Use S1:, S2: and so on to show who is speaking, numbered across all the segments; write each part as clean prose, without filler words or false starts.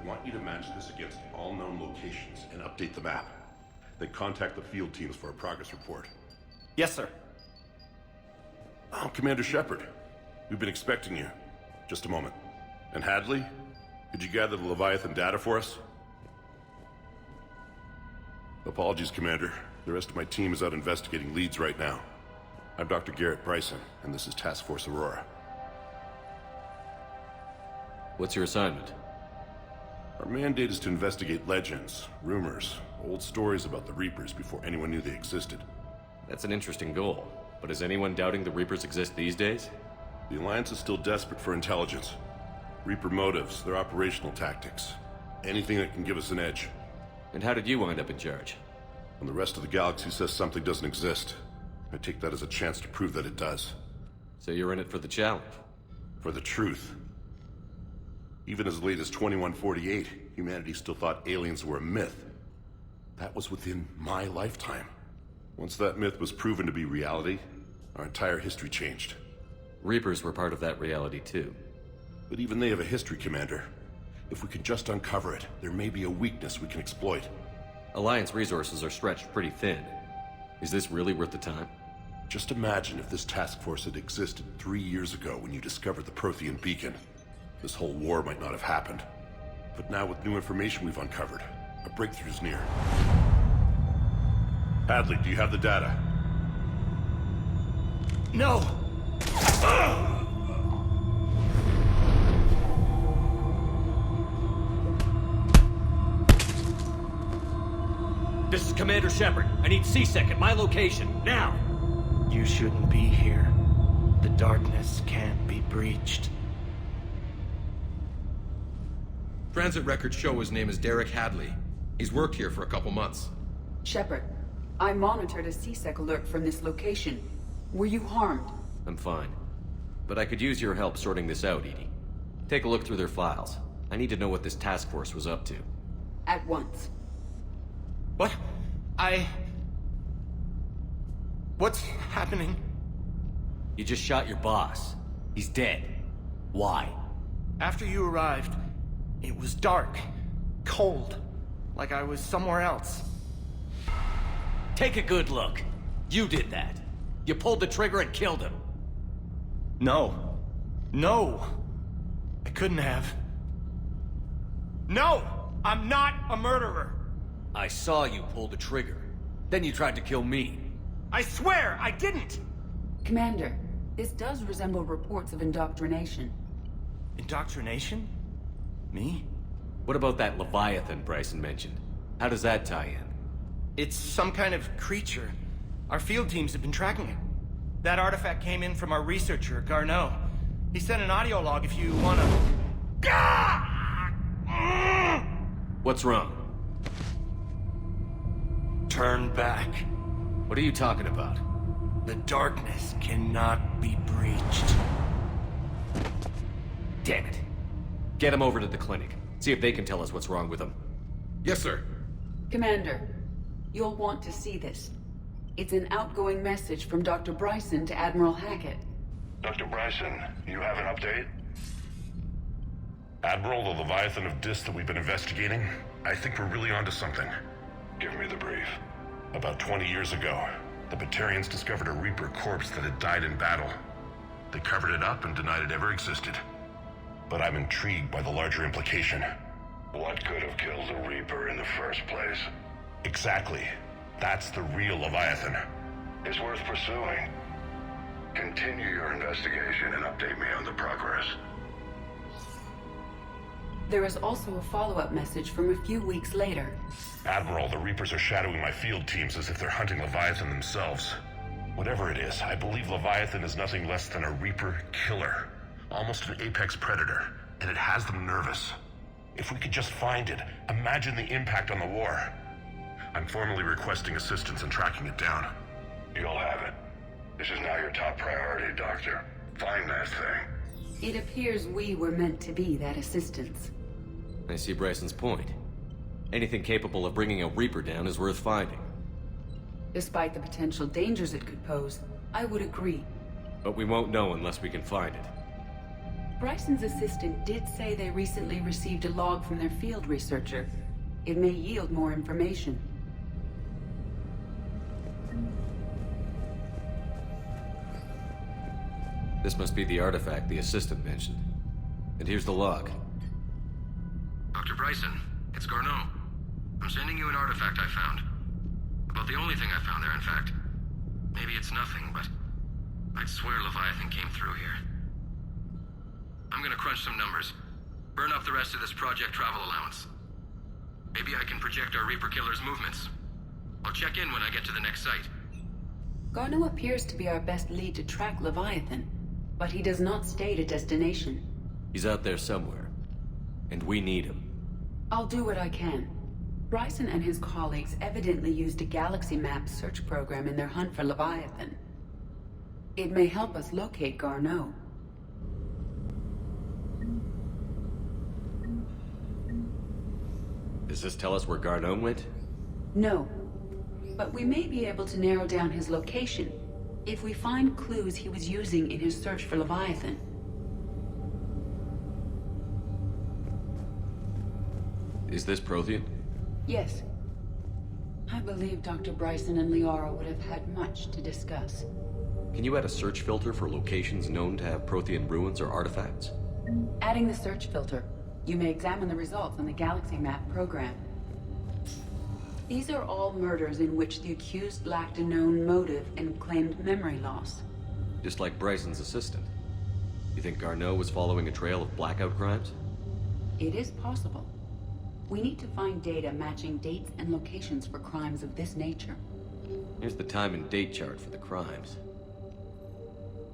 S1: want you to match this against all known locations and update the map. Then contact the field teams for a progress report.
S2: Yes, sir.
S1: Oh, Commander Shepard. We've been expecting you. Just a moment. And Hadley? Could you gather the Leviathan data for us? Apologies, Commander. The rest of my team is out investigating leads right now. I'm Dr. Garrett Bryson, and this is Task Force Aurora.
S3: What's your assignment?
S1: Our mandate is to investigate legends, rumors, old stories about the Reapers before anyone knew they existed.
S3: That's an interesting goal, but is anyone doubting the Reapers exist these days?
S1: The Alliance is still desperate for intelligence. Reaper motives, their operational tactics. Anything that can give us an edge.
S3: And how did you wind up in charge?
S1: When the rest of the galaxy says something doesn't exist, I take that as a chance to prove that it does.
S3: So you're in it for the challenge?
S1: For the truth. Even as late as 2148, humanity still thought aliens were a myth. That was within my lifetime. Once that myth was proven to be reality, our entire history changed.
S3: Reapers were part of that reality too.
S1: But even they have a history, Commander. If we can just uncover it, there may be a weakness we can exploit.
S3: Alliance resources are stretched pretty thin. Is this really worth the time?
S1: Just imagine if this task force had existed 3 years ago when you discovered the Prothean beacon. This whole war might not have happened. But now with new information we've uncovered, a breakthrough's near. Hadley, do you have the data?
S2: No!
S4: This is Commander Shepard. I need C-Sec at my location, now!
S2: You shouldn't be here. The darkness can't be breached.
S5: Transit records show his name is Derek Hadley. He's worked here for a couple months.
S6: Shepard, I monitored a C-Sec alert from this location. Were you harmed?
S3: I'm fine. But I could use your help sorting this out, Edie. Take a look through their files. I need to know what this task force was up to.
S6: At once.
S2: What? What's happening?
S4: You just shot your boss. He's dead. Why?
S2: After you arrived, it was dark, cold, like I was somewhere else.
S4: Take a good look. You did that. You pulled the trigger and killed him.
S2: No. No! I couldn't have. No! I'm not a murderer!
S4: I saw you pull the trigger. Then you tried to kill me.
S2: I swear I didn't!
S6: Commander, this does resemble reports of indoctrination.
S2: Indoctrination? Me?
S3: What about that Leviathan Bryson mentioned? How does that tie in?
S2: It's some kind of creature. Our field teams have been tracking it. That artifact came in from our researcher, Garneau. He sent an audio log if you wanna...
S3: What's wrong?
S2: Turn back.
S3: What are you talking about?
S2: The darkness cannot be breached.
S3: Damn it. Get him over to the clinic. See if they can tell us what's wrong with him.
S5: Yes, sir.
S6: Commander, you'll want to see this. It's an outgoing message from Dr. Bryson to Admiral Hackett.
S1: Dr. Bryson, you have an update? Admiral, the Leviathan of Dis that we've been investigating, I think we're really onto something. Give me the brief. About 20 years ago, the Batarians discovered a Reaper corpse that had died in battle. They covered it up and denied it ever existed. But I'm intrigued by the larger implication. What could have killed the Reaper in the first place? Exactly. That's the real Leviathan. It's worth pursuing. Continue your investigation and update me on the progress.
S6: There is also a follow-up message from a few weeks later.
S1: Admiral, the Reapers are shadowing my field teams as if they're hunting Leviathan themselves. Whatever it is, I believe Leviathan is nothing less than a Reaper killer. Almost an apex predator, and it has them nervous. If we could just find it, imagine the impact on the war. I'm formally requesting assistance in tracking it down. You'll have it. This is now your top priority, Doctor. Find that thing.
S6: It appears we were meant to be that assistance.
S3: I see Bryson's point. Anything capable of bringing a Reaper down is worth finding.
S6: Despite the potential dangers it could pose, I would agree.
S3: But we won't know unless we can find it.
S6: Bryson's assistant did say they recently received a log from their field researcher. It may yield more information.
S3: This must be the artifact the assistant mentioned. And here's the log.
S5: Dr. Bryson, it's Garneau. I'm sending you an artifact I found. About the only thing I found there, in fact. Maybe it's nothing, but I'd swear Leviathan came through here. I'm gonna crunch some numbers. Burn up the rest of this project travel allowance. Maybe I can project our Reaper Killer's movements. I'll check in when I get to the next site.
S6: Garneau appears to be our best lead to track Leviathan, but he does not state a destination.
S3: He's out there somewhere. And we need him.
S6: I'll do what I can. Bryson and his colleagues evidently used a galaxy map search program in their hunt for Leviathan. It may help us locate Garneau.
S3: Does this tell us where Garneau went?
S6: No, but we may be able to narrow down his location if we find clues he was using in his search for Leviathan.
S3: Is this Prothean?
S6: Yes. I believe Dr. Bryson and Liara would have had much to discuss.
S3: Can you add a search filter for locations known to have Prothean ruins or artifacts?
S6: Adding the search filter, you may examine the results on the Galaxy Map program. These are all murders in which the accused lacked a known motive and claimed memory loss.
S3: Just like Bryson's assistant. You think Garneau was following a trail of blackout crimes?
S6: It is possible. We need to find data matching dates and locations for crimes of this nature.
S3: Here's the time and date chart for the crimes.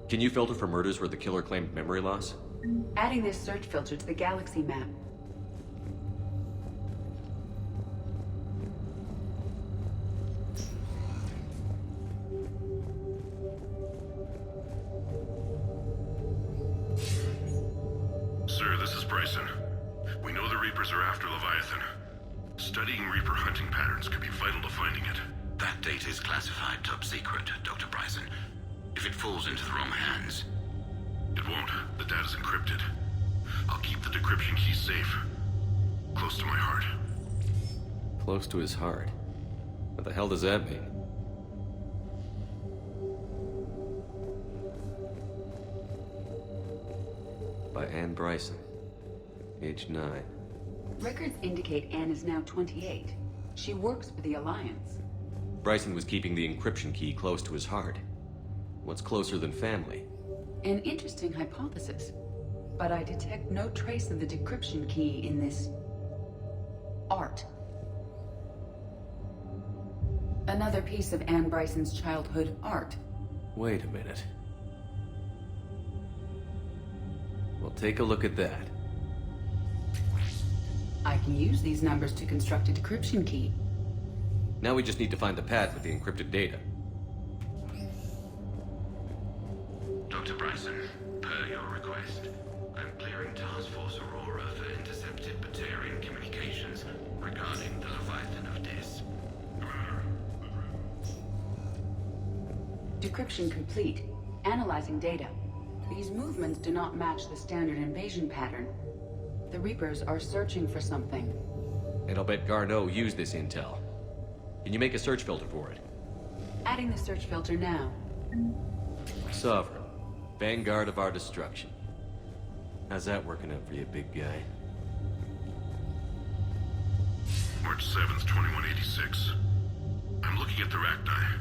S3: Can you filter for murders where the killer claimed memory loss?
S6: Adding this search filter to the Galaxy Map.
S1: Sir, this is Bryson. We know the Reapers are after Leviathan. Studying Reaper hunting patterns could be vital to finding it.
S7: That data is classified top secret, Dr. Bryson. If it falls into the wrong hands...
S1: It won't. The data's encrypted. I'll keep the decryption key safe. Close to my heart.
S3: Close to his heart. What the hell does that mean? By Anne Bryson. Age 9.
S6: Records indicate Anne is now 28. She works for the Alliance.
S3: Bryson was keeping the encryption key close to his heart. What's closer than family?
S6: An interesting hypothesis. But I detect no trace of the decryption key in this... art. Another piece of Anne Bryson's childhood art.
S3: Wait a minute. Well, take a look at that.
S6: I can use these numbers to construct a decryption key.
S3: Now we just need to find the pad with the encrypted data.
S7: Dr. Bryson, per your request, I'm clearing Task Force Aurora for intercepted Batarian communications regarding the Leviathan of Dis.
S6: Decryption complete. Analyzing data. These movements do not match the standard invasion pattern. The Reapers are searching for something.
S3: And I'll bet Garneau used this intel. Can you make a search filter for it?
S6: Adding the search filter now.
S3: Sovereign. Vanguard of our destruction. How's that working out for you, big guy?
S1: March 7th, 2186. I'm looking at the Rachni.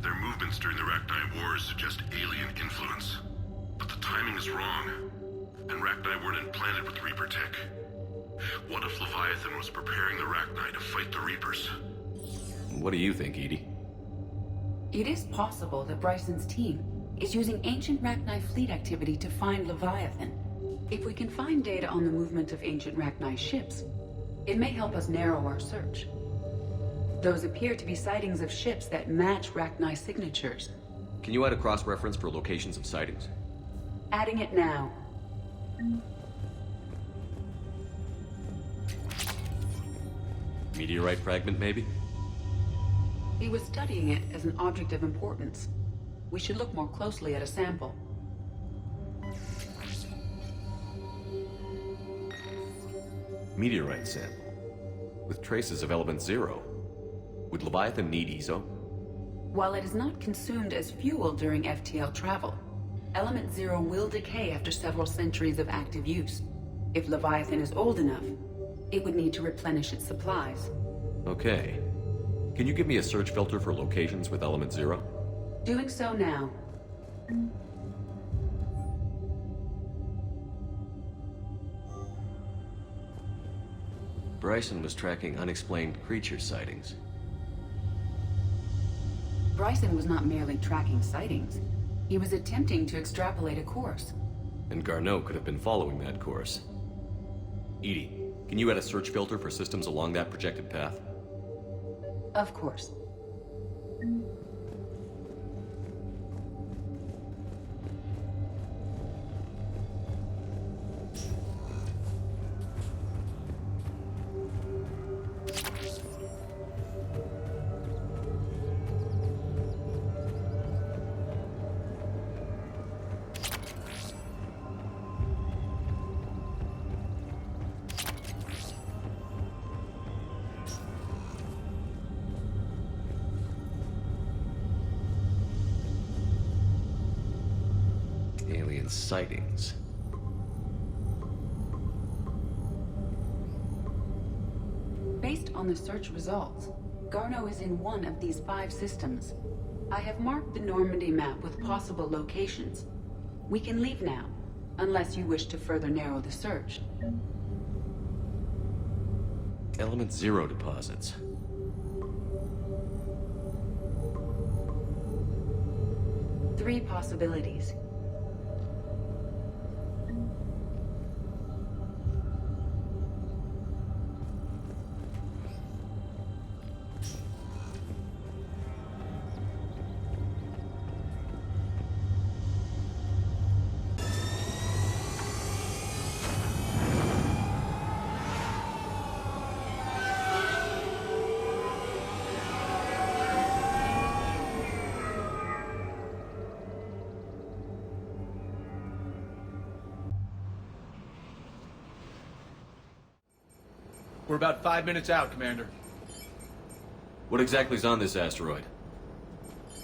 S1: Their movements during the Rachni Wars suggest alien influence. But the timing is wrong. And Rachni weren't implanted with Reaper tech. What if Leviathan was preparing the Rachni to fight the Reapers?
S3: What do you think, Edie?
S6: It is possible that Bryson's team is using ancient Rachni fleet activity to find Leviathan. If we can find data on the movement of ancient Rachni ships, it may help us narrow our search. Those appear to be sightings of ships that match Rachni signatures.
S3: Can you add a cross-reference for locations of sightings?
S6: Adding it now.
S3: Meteorite fragment, maybe?
S6: He was studying it as an object of importance. We should look more closely at a sample.
S3: meteorite sample, with traces of element zero. Would Leviathan need EZO?
S6: While it is not consumed as fuel during FTL travel, element zero will decay after several centuries of active use. If Leviathan is old enough, it would need to replenish its supplies.
S3: Okay. Can you give me a search filter for locations with element zero?
S6: Doing so now.
S3: Bryson was tracking unexplained creature sightings.
S6: Bryson was not merely tracking sightings. He was attempting to extrapolate a course.
S3: And Garneau could have been following that course. Edie, can you add a search filter for systems along that projected path?
S6: Of course.
S3: Alien sightings.
S6: Based on the search results, Garneau is in one of these 5 systems. I have marked the Normandy map with possible locations. We can leave now, unless you wish to further narrow the search.
S3: Element zero deposits.
S6: Three possibilities.
S2: We're about 5 minutes out, Commander.
S3: What exactly is on this asteroid?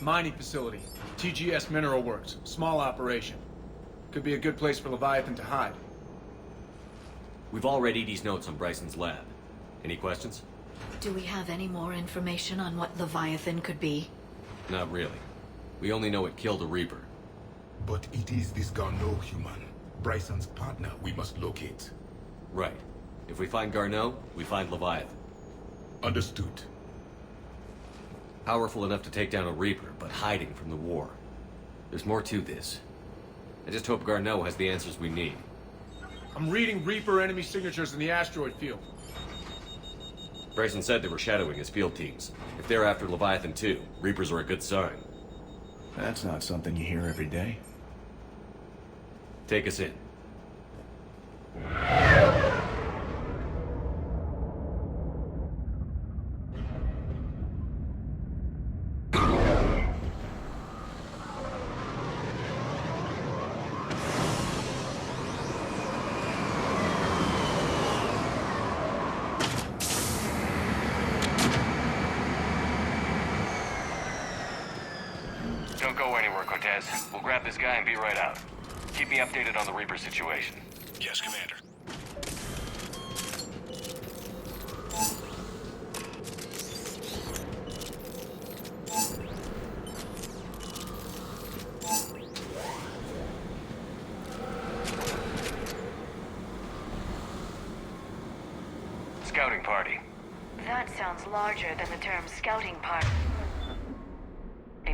S2: Mining facility. TGS Mineral Works. Small operation. Could be a good place for Leviathan to hide.
S3: We've all read Edie's notes on Bryson's lab. Any questions?
S8: Do we have any more information on what Leviathan could be?
S3: Not really. We only know it killed a Reaper.
S9: But it is this Garneau human, Bryson's partner, we must locate.
S3: Right. If we find Garneau, we find Leviathan.
S9: Understood.
S3: Powerful enough to take down a Reaper, but hiding from the war. There's more to this. I just hope Garneau has the answers we need.
S2: I'm reading Reaper enemy signatures in the asteroid field.
S3: Bryson said they were shadowing his field teams. If they're after Leviathan too, Reapers are a good sign.
S10: That's not something you hear every day.
S3: Take us in.
S4: Don't go anywhere, Cortez. We'll grab this guy and be right out. Keep me updated on the Reaper situation.
S1: Yes, Commander.
S4: Scouting party.
S8: That sounds larger than the term scouting party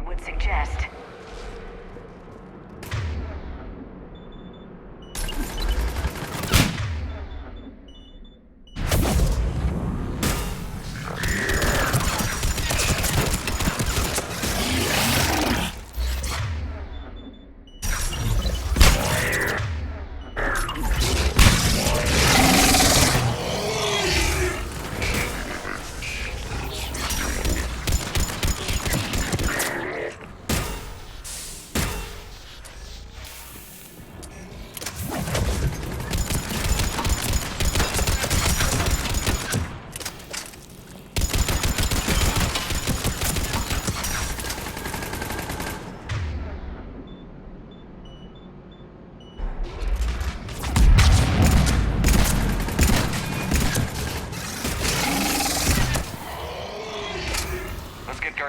S8: would suggest.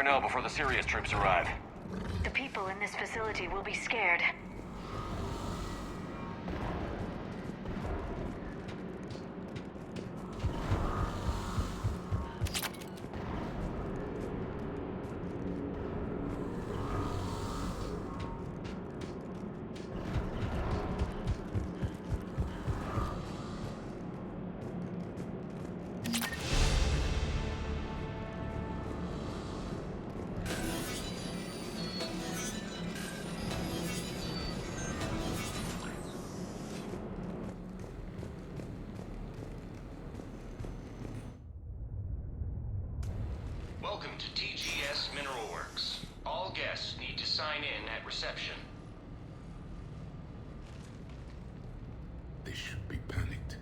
S4: Garneau before the Sirius troops arrive.
S8: The people in this facility will be scared.
S11: Welcome to TGS Mineral Works. All guests need to sign in at reception.
S9: They should be panicked.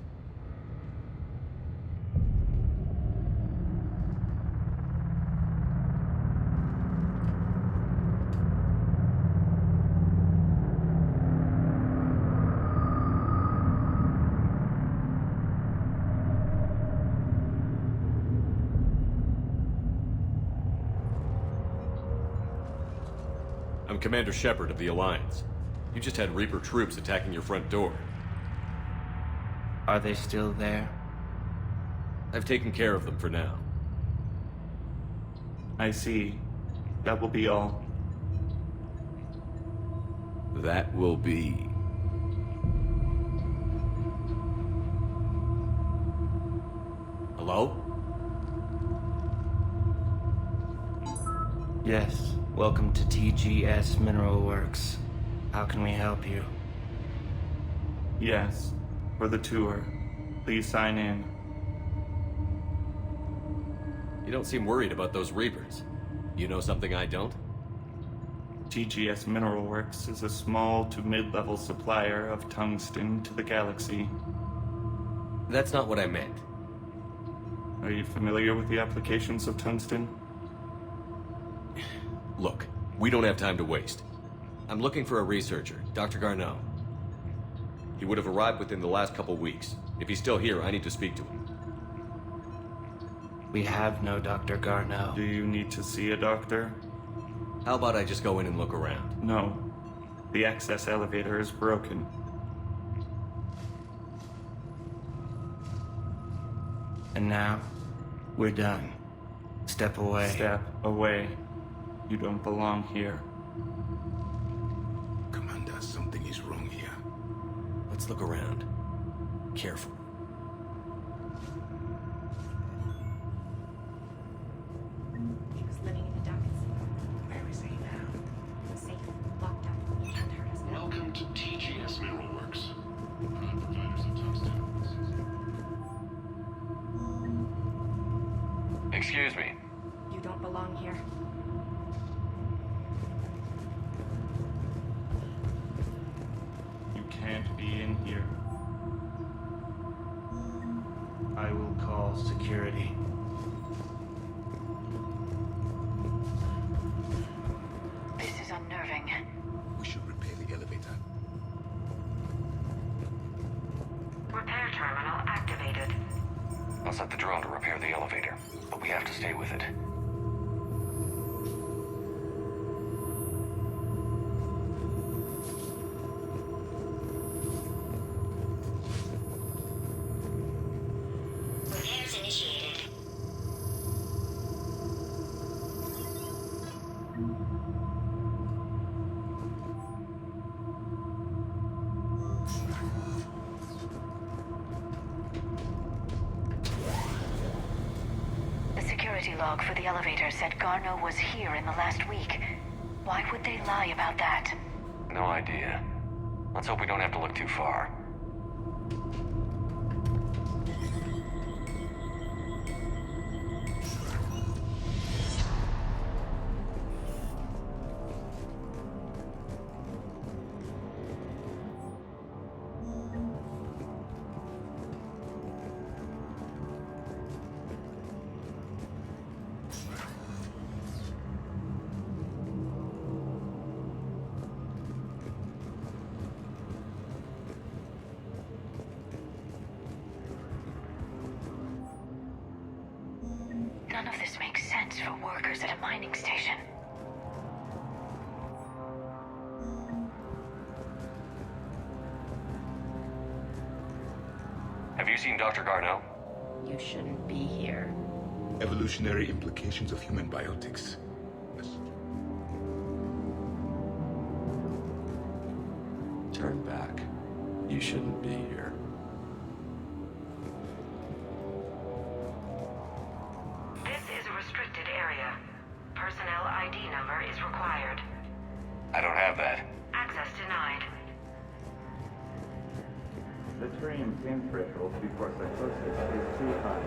S3: I'm Commander Shepard of the Alliance. You just had Reaper troops attacking your front door.
S2: Are they still there?
S3: I've taken care of them for now.
S12: I see. That will be all.
S3: That will be... Hello?
S2: Yes. Welcome to TGS Mineral Works. How can we help you?
S12: Yes, for the tour. Please sign in.
S3: You don't seem worried about those Reapers. You know something I don't?
S12: TGS Mineral Works is a small to mid-level supplier of tungsten to the galaxy.
S3: That's not what I meant.
S12: Are you familiar with the applications of tungsten?
S3: Look, we don't have time to waste. I'm looking for a researcher, Dr. Garneau. He would have arrived within the last couple weeks. If he's still here, I need to speak to him.
S2: We have no Dr. Garneau.
S12: Do you need to see a doctor?
S3: How about I just go in and look around?
S12: No. The access elevator is broken.
S2: And now, we're done. Step away.
S12: Step away. You don't belong here.
S9: Commander, something is wrong here.
S3: Let's look around. Careful.
S13: He was living in the darkness. Where is he now? Safe, locked up. He can't hurt us now.
S1: Welcome to TGS Mineral Works. Proud providers of tungsten.
S4: Excuse me.
S13: You don't belong here.
S12: You can't be in here.
S2: I will call security.
S8: This is unnerving.
S9: We should repair the elevator.
S8: Repair terminal activated.
S4: I'll set the drone to repair the elevator, but we have to stay with it.
S13: Repairs initiated.
S8: The security log for the elevator said Garneau was here in the last week. Why would they lie about that?
S4: No idea. Let's hope we don't have to look too far.
S8: None of this makes sense. It's for workers at a mining station.
S4: Have you seen Dr. Garneau?
S14: You shouldn't be here.
S9: Evolutionary implications of human biotics.
S3: Turn back. You shouldn't be here.
S15: This is a restricted area. Personnel ID number is required.
S4: I don't have that.
S15: Access denied.
S12: The Turian pain threshold before psychosis is too high.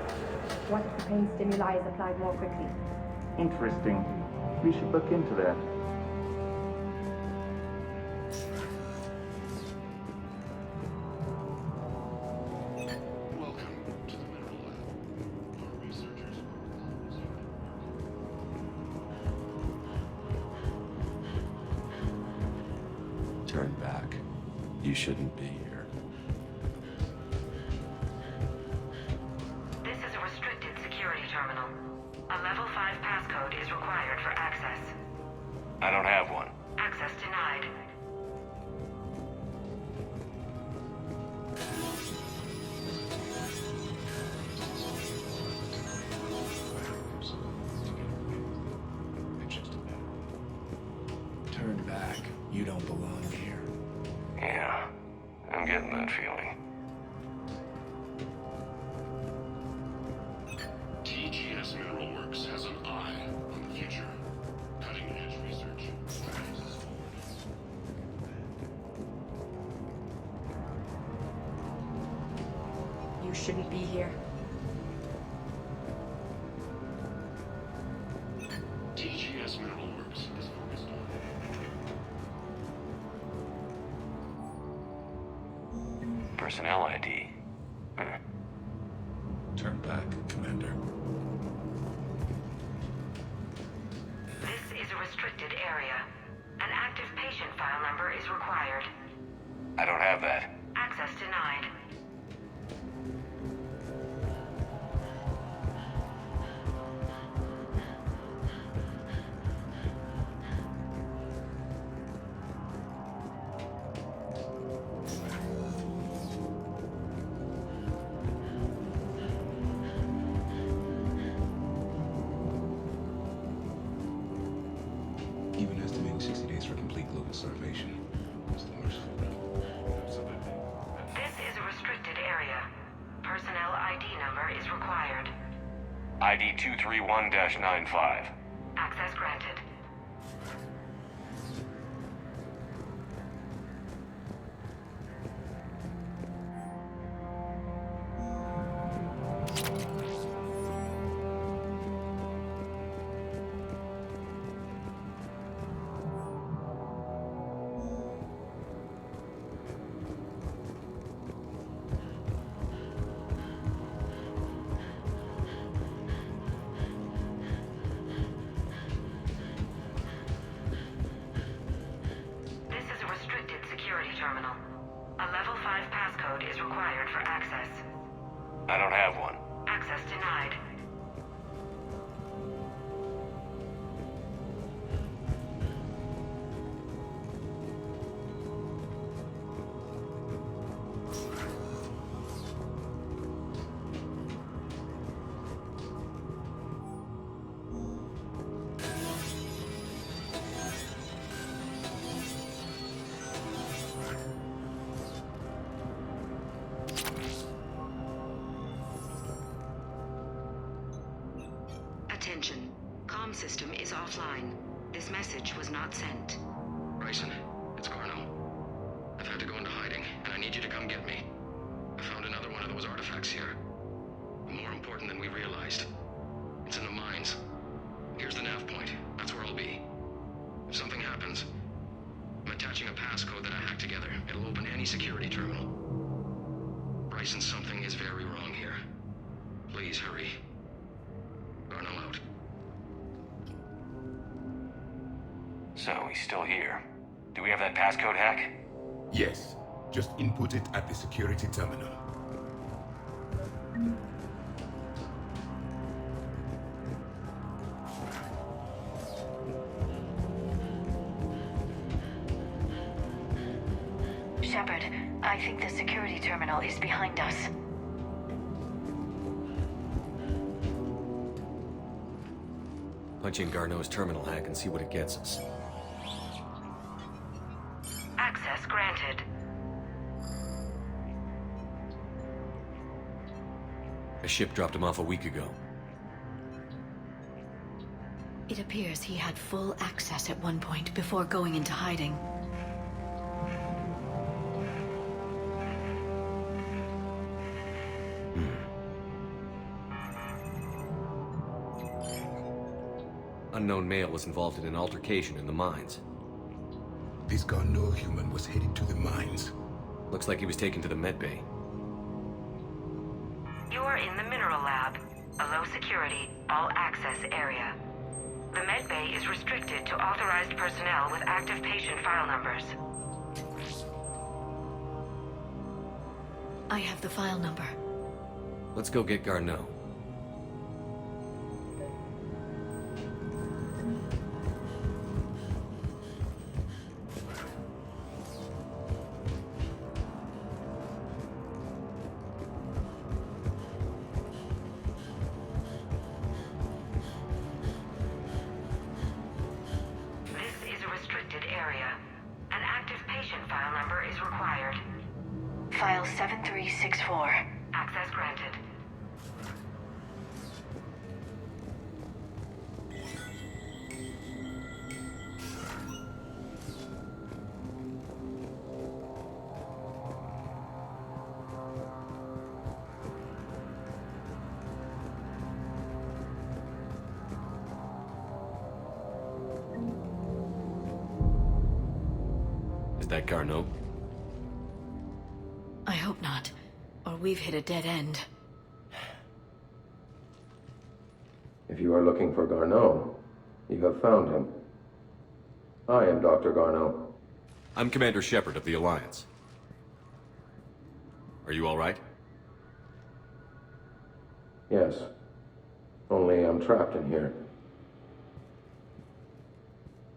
S13: What if the pain stimuli is applied more quickly?
S12: Interesting. We should look into that.
S1: Welcome to the Mineral Lab. Our researchers
S3: Turn back. You shouldn't be here.
S15: This is a restricted security terminal. A level 5 passcode is required for access.
S4: I don't have one.
S15: Access denied.
S10: Turn back. You don't belong here.
S4: Yeah, I'm getting that feeling.
S1: TGS Mineral Works has an eye on the future. Cutting-edge research.
S13: You shouldn't be here.
S1: TGS Mineral Works is focused on
S4: Personnel ID.
S9: Turn back, Commander.
S15: This is a restricted area. An active patient file number is required.
S4: I don't have that.
S15: Access denied.
S9: Even estimating 60 days for complete global starvation. It's merciful.
S15: This is a restricted area. Personnel ID number is required.
S4: ID 231-95.
S15: Access granted. This is a restricted security terminal. A level 5 passcode is required for access.
S4: I don't have one.
S15: Access denied.
S16: Attention. Comm system is offline. This message was not sent.
S5: Bryson, it's Garneau. I've had to go into hiding, and I need you to come get me. I found another one of those artifacts here. More important than we realized. It's in the mines. Here's the nav point. That's where I'll be. If something happens, I'm attaching a passcode that I hacked together. It'll open any security terminal. Bryson, something is very wrong here. Please hurry. Garneau out.
S4: So, he's still here. Do we have that passcode hack?
S9: Yes. Just input it at the security terminal.
S8: Shepard, I think the security terminal is behind us.
S3: Punch in Garneau's terminal hack and see what it gets us.
S15: Access granted.
S3: A ship dropped him off a week ago.
S8: It appears he had full access at one point before going into hiding.
S3: Unknown male was involved in an altercation in the mines.
S9: This Garneau human was headed to the mines.
S3: Looks like he was taken to the medbay.
S15: You are in the mineral lab, a low security, all access area. The medbay is restricted to authorized personnel with active patient file numbers.
S8: I have the file number.
S3: Let's go get Garneau.
S8: File 7364.
S15: Access granted.
S3: Is that Garneau?
S8: I hope not, or we've hit a dead end.
S17: If you are looking for Garneau, you have found him. I am Dr. Garneau.
S3: I'm Commander Shepard of the Alliance. Are you all right?
S17: Yes. Only I'm trapped in here.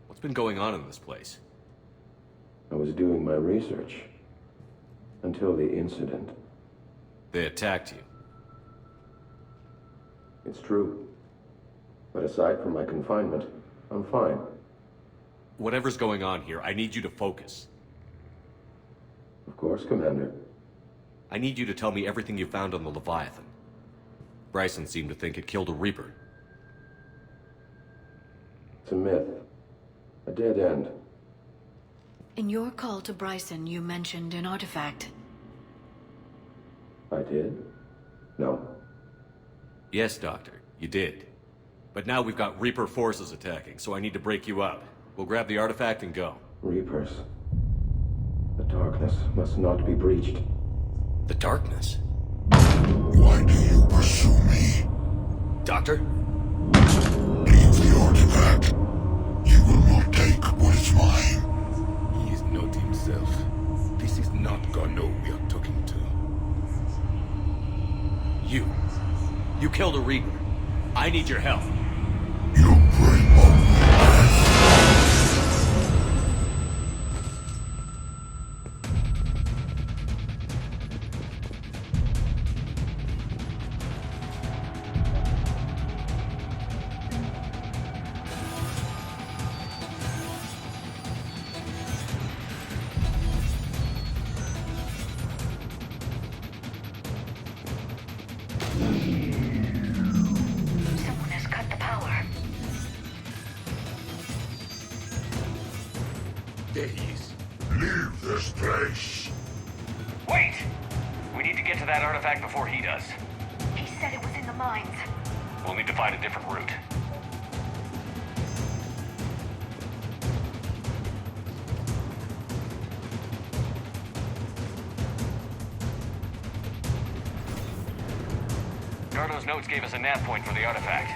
S3: What's been going on in this place?
S17: I was doing my research. Until the incident.
S3: They attacked you.
S17: It's true. But aside from my confinement, I'm fine.
S3: Whatever's going on here, I need you to focus.
S17: Of course, Commander.
S3: I need you to tell me everything you found on the Leviathan. Bryson seemed to think it killed a Reaper.
S17: It's a myth. A dead end.
S8: In your call to Bryson, you mentioned an artifact.
S17: I did? No.
S3: Yes, Doctor, you did. But now we've got Reaper forces attacking, so I need to break you up. We'll grab the artifact and go.
S17: Reapers. The darkness must not be breached.
S3: The darkness?
S9: Why do you pursue me?
S3: Doctor?
S9: Leave the artifact. You will not take what is mine. He is not himself. This is not Garneau we are talking to.
S3: You killed a Reaper. I need your help.
S9: You bring only death.
S8: Someone has cut the power.
S9: There he is. Leave this place.
S4: Wait! We need to get to that artifact before he does.
S8: He said it was in the mines.
S4: We'll need to find a different route. Garneau's notes gave us a nav point for the artifact.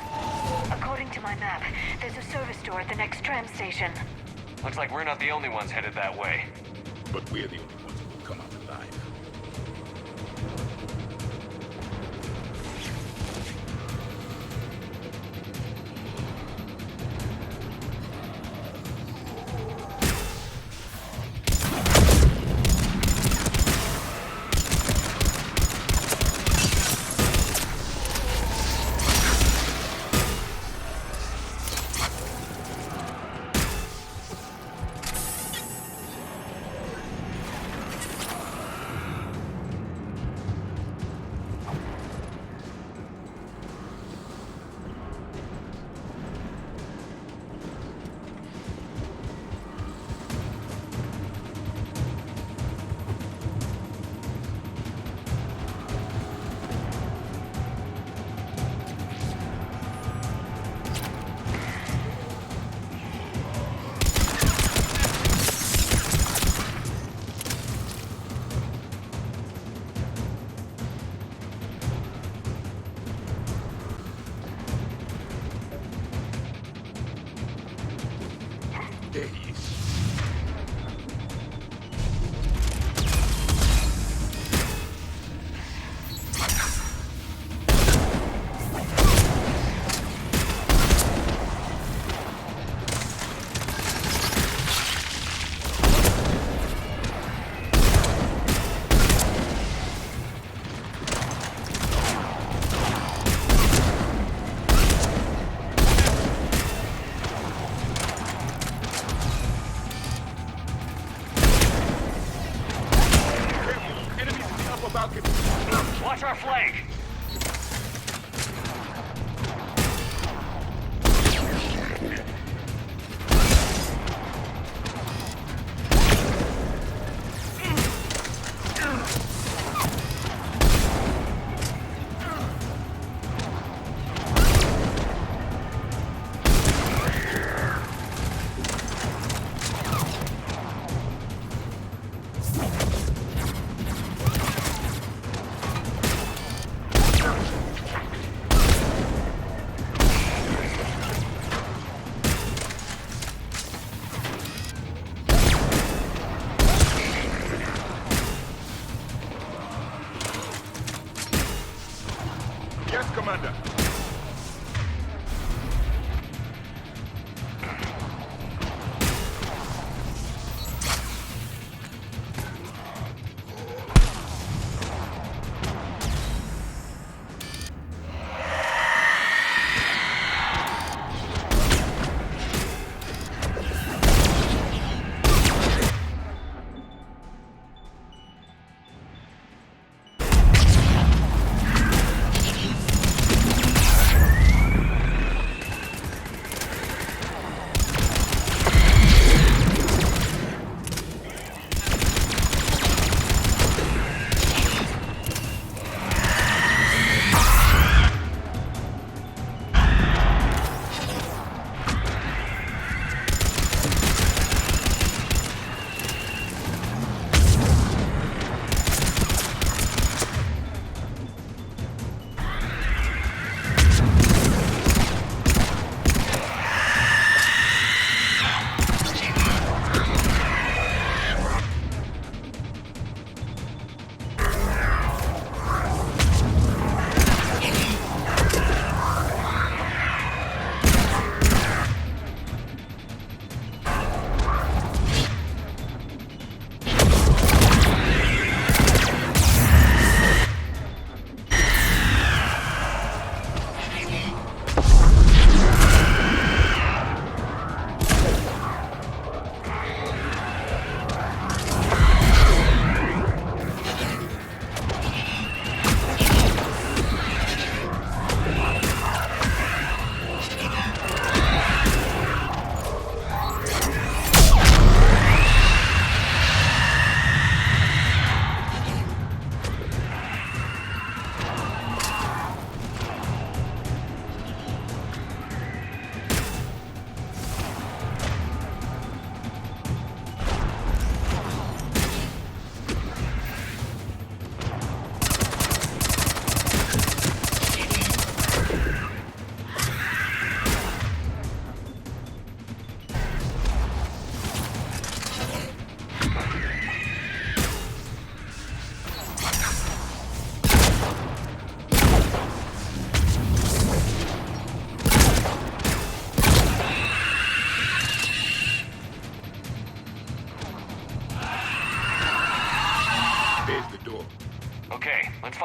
S8: According to my map, there's a service door at the next tram station.
S4: Looks like we're not the only ones headed that way.
S9: But we're the only ones who will come out alive.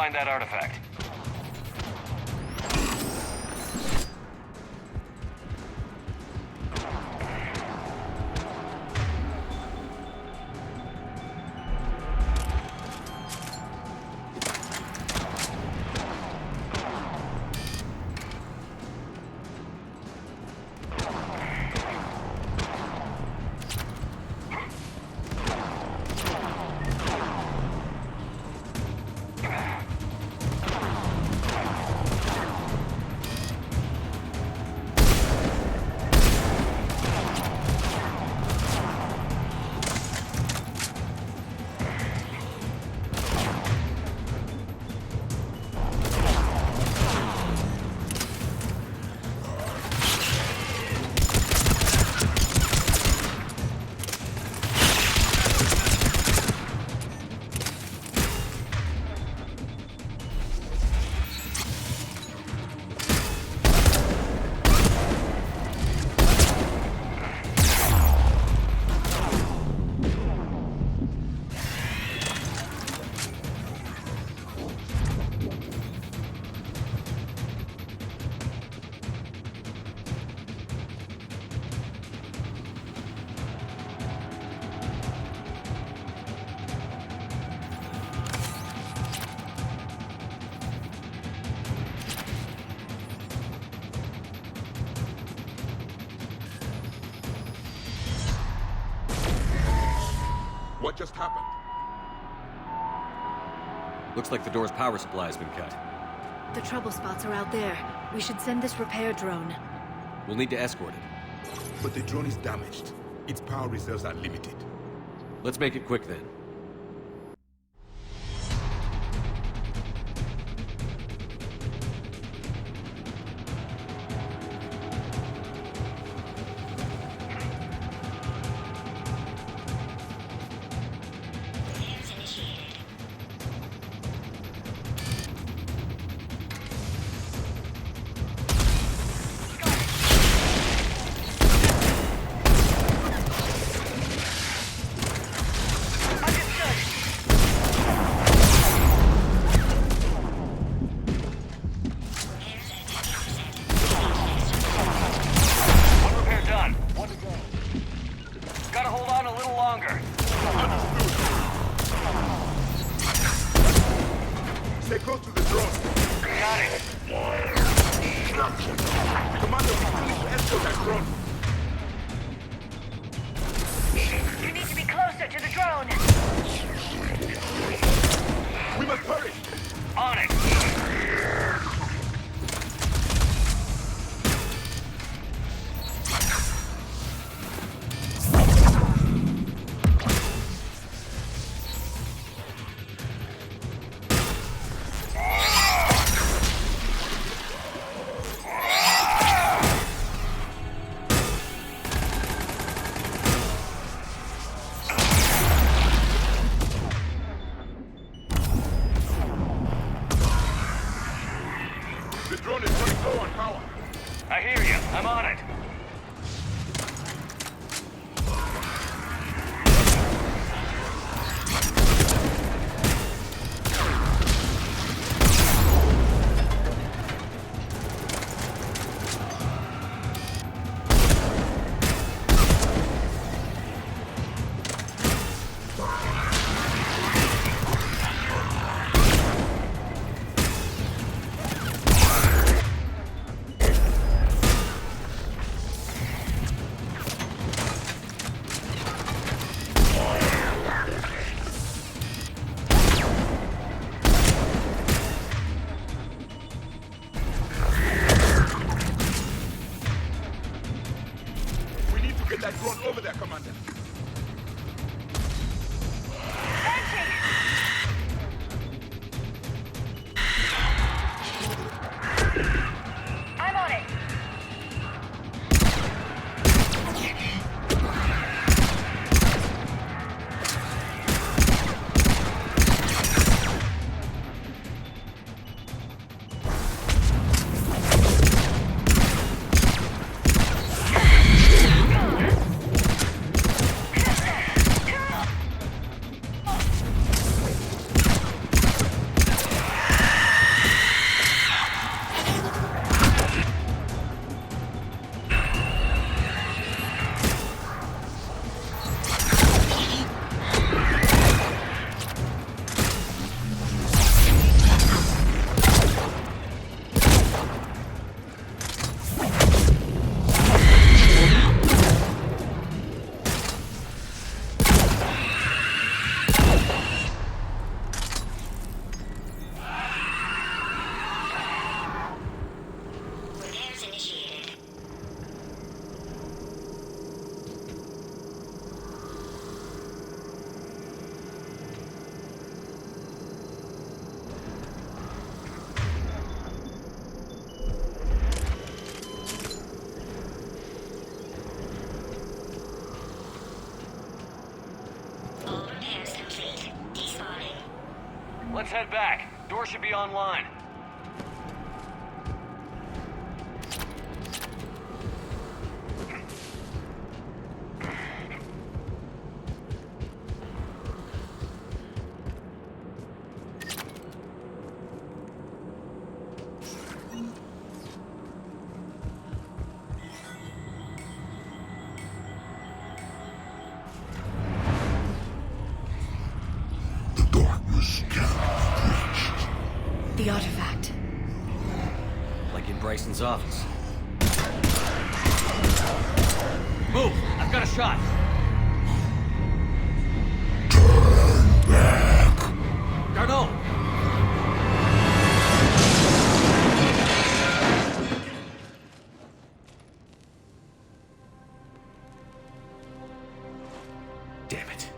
S4: find that artifact.
S9: What just happened?
S3: Looks like the door's power supply has been cut.
S18: The trouble spots are out there. We should send this repair drone.
S3: We'll need to escort it.
S9: But the drone is damaged. Its power reserves are limited.
S3: Let's make it quick then.
S9: Stay close to the drone.
S4: Got it.
S9: Commander, we still need to escort that drone.
S8: You need to be closer to the drone.
S9: We must hurry.
S4: On it. I hear you. I'm on it.
S9: Get that drone over there, Commander.
S8: I'm on it.
S4: head back. Door should be online.
S18: The artifact.
S3: Like in Bryson's office. Move! I've got a shot!
S9: Turn back!
S3: Garneau! Damn it.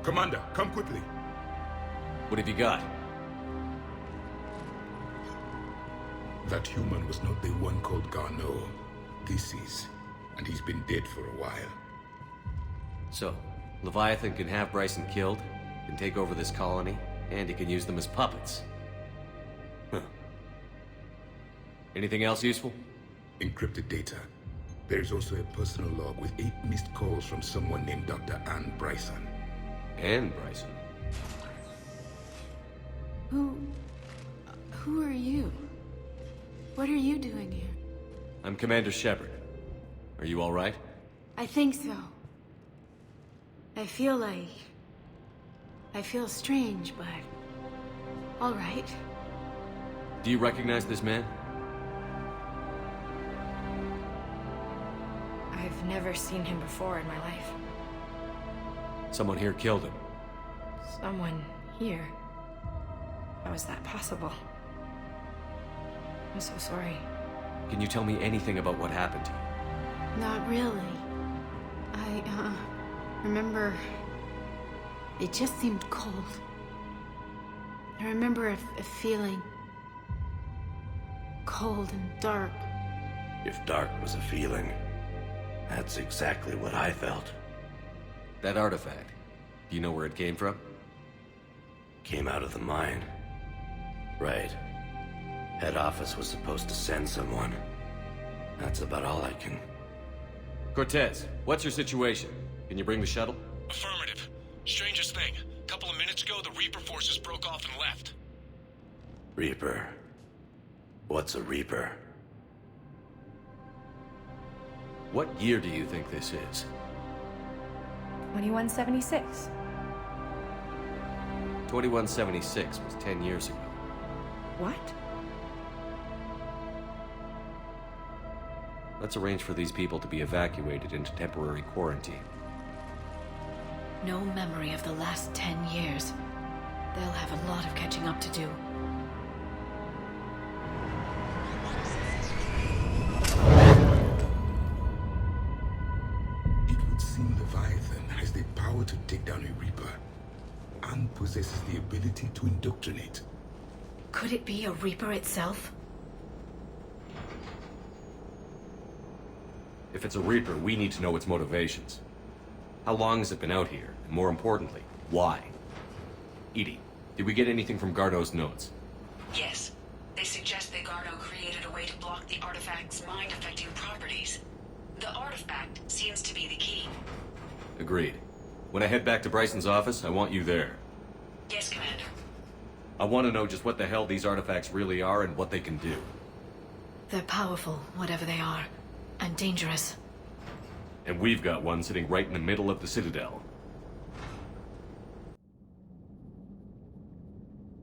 S9: Commander, come quickly.
S3: What have you got?
S9: That human was not the one called Garneau. This is, and he's been dead for a while.
S3: So, Leviathan can have Bryson killed, can take over this colony, and he can use them as puppets. Huh. Anything else useful?
S9: Encrypted data. There is also a personal log with 8 missed calls from someone named Dr. Anne Bryson.
S3: Anne Bryson?
S18: Who are you? What are you doing here?
S3: I'm Commander Shepard. Are you all right?
S18: I think so. I feel strange, but... all right.
S3: Do you recognize this man?
S13: I've never seen him before in my life.
S3: Someone here killed him.
S13: Someone here? How is that possible? I'm so sorry.
S3: Can you tell me anything about what happened to you?
S18: Not really. I remember... it just seemed cold. I remember a feeling... cold and dark.
S19: If dark was a feeling, that's exactly what I felt.
S3: That artifact, do you know where it came from?
S19: Came out of the mine. Right. Head office was supposed to send someone. That's about all I can...
S3: Cortez, what's your situation? Can you bring the shuttle?
S20: Affirmative. Strangest thing. A couple of minutes ago, the Reaper forces broke off and left.
S19: Reaper. What's a Reaper?
S3: What year do you think this is?
S13: 2176.
S3: 2176 was 10 years ago.
S13: What?
S3: Let's arrange for these people to be evacuated into temporary quarantine.
S6: No memory of the last 10 years. They'll have a lot of catching up to do.
S9: It would seem Leviathan has the power to take down a Reaper, and possesses the ability to indoctrinate.
S6: Could it be a Reaper itself?
S3: If it's a Reaper, we need to know its motivations. How long has it been out here? And more importantly, why? Edie, did we get anything from Garneau's notes?
S16: Yes. They suggest that Garneau created a way to block the artifact's mind-affecting properties. The artifact seems to be the key.
S3: Agreed. When I head back to Bryson's office, I want you there.
S16: Yes, Commander.
S3: I want to know just what the hell these artifacts really are and what they can do.
S6: They're powerful, whatever they are. And dangerous.
S3: And we've got one sitting right in the middle of the Citadel.